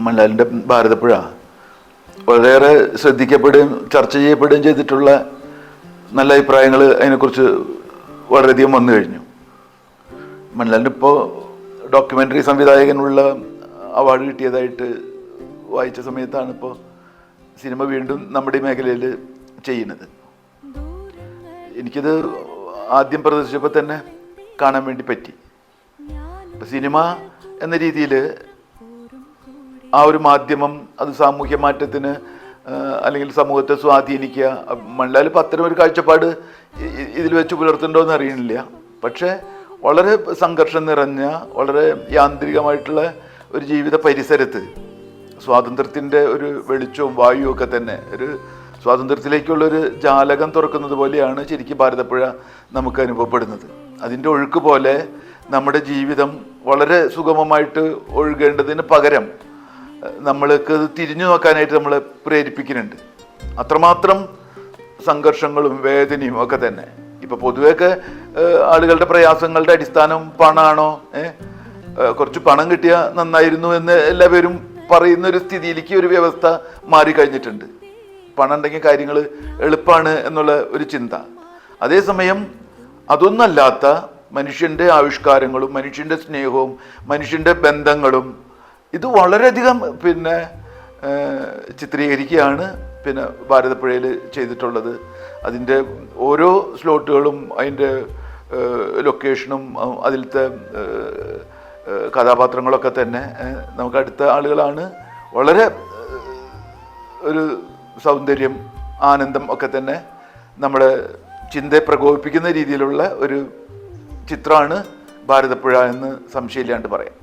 മലയാളിൻ്റെ ഭാരതപ്പുഴ വളരെയേറെ ശ്രദ്ധിക്കപ്പെടുകയും ചർച്ച ചെയ്യപ്പെടുകയും ചെയ്തിട്ടുള്ള നല്ല അഭിപ്രായങ്ങൾ അതിനെക്കുറിച്ച് വളരെയധികം വന്നു കഴിഞ്ഞു. മലയാളിന് ഇപ്പോൾ ഡോക്യുമെൻ്ററി സംവിധായകനുള്ള അവാർഡ് കിട്ടിയതായിട്ട് വായിച്ച സമയത്താണ് ഇപ്പോൾ സിനിമ വീണ്ടും നമ്മുടെ ഈ മേഖലയിൽ ചെയ്യുന്നത്. എനിക്കിത് ആദ്യം പ്രദർശിച്ചപ്പോൾ തന്നെ കാണാൻ വേണ്ടി പറ്റി. സിനിമ എന്ന രീതിയിൽ ആ ഒരു മാധ്യമം അത് സാമൂഹ്യ മാറ്റത്തിന് അല്ലെങ്കിൽ സമൂഹത്തെ സ്വാധീനിക്കുക, മലയാളി അത്തരം ഒരു കാഴ്ചപ്പാട് ഇതിൽ വെച്ച് പുലർത്തുന്നുണ്ടോ എന്ന് അറിയണില്ല. പക്ഷേ വളരെ സംഘർഷം നിറഞ്ഞ വളരെ യാന്ത്രികമായിട്ടുള്ള ഒരു ജീവിത പരിസരത്ത് സ്വാതന്ത്ര്യത്തിൻ്റെ ഒരു വെളിച്ചവും വായുവും ഒക്കെ തന്നെ ഒരു സ്വാതന്ത്ര്യത്തിലേക്കുള്ളൊരു ജാലകം തുറക്കുന്നത് പോലെയാണ് ശരിക്കും ഭാരതപ്പുഴ നമുക്ക് അനുഭവപ്പെടുന്നത്. അതിൻ്റെ ഒഴുക്ക് പോലെ നമ്മുടെ ജീവിതം വളരെ സുഗമമായിട്ട് ഒഴുകേണ്ടതിന് പകരം നമ്മൾക്ക് തിരിഞ്ഞു നോക്കാനായിട്ട് നമ്മളെ പ്രേരിപ്പിക്കുന്നുണ്ട്. അത്രമാത്രം സംഘർഷങ്ങളും വേദനയും ഒക്കെ തന്നെ. ഇപ്പം പൊതുവെയൊക്കെ ആളുകളുടെ പ്രയാസങ്ങളുടെ അടിസ്ഥാനം പണമാണോ, കുറച്ച് പണം കിട്ടിയാൽ നന്നായിരുന്നു എന്ന് എല്ലാവരും പറയുന്നൊരു സ്ഥിതിയിലേക്ക് ഒരു വ്യവസ്ഥ മാറിക്കഴിഞ്ഞിട്ടുണ്ട്. പണം ഉണ്ടെങ്കിൽ കാര്യങ്ങൾ എളുപ്പമാണ് എന്നുള്ള ഒരു ചിന്ത. അതേസമയം അതൊന്നല്ലാത്ത മനുഷ്യൻ്റെ ആവിഷ്കാരങ്ങളും മനുഷ്യൻ്റെ സ്നേഹവും മനുഷ്യൻ്റെ ബന്ധങ്ങളും ഇത് വളരെയധികം ചിത്രീകരിക്കുകയാണ് ഭാരതപ്പുഴയിൽ ചെയ്തിട്ടുള്ളത്. അതിൻ്റെ ഓരോ സ്ലോട്ടുകളും അതിൻ്റെ ലൊക്കേഷനും അതിലത്തെ കഥാപാത്രങ്ങളൊക്കെ തന്നെ നമുക്ക് അടുത്ത ആളുകളാണ്. വളരെ ഒരു സൗന്ദര്യം, ആനന്ദം ഒക്കെ തന്നെ നമ്മുടെ ചിന്തയെ പ്രകോപിപ്പിക്കുന്ന രീതിയിലുള്ള ഒരു ചിത്രമാണ് ഭാരതപ്പുഴ എന്ന് സംശയമില്ലാണ്ട് പറയാം.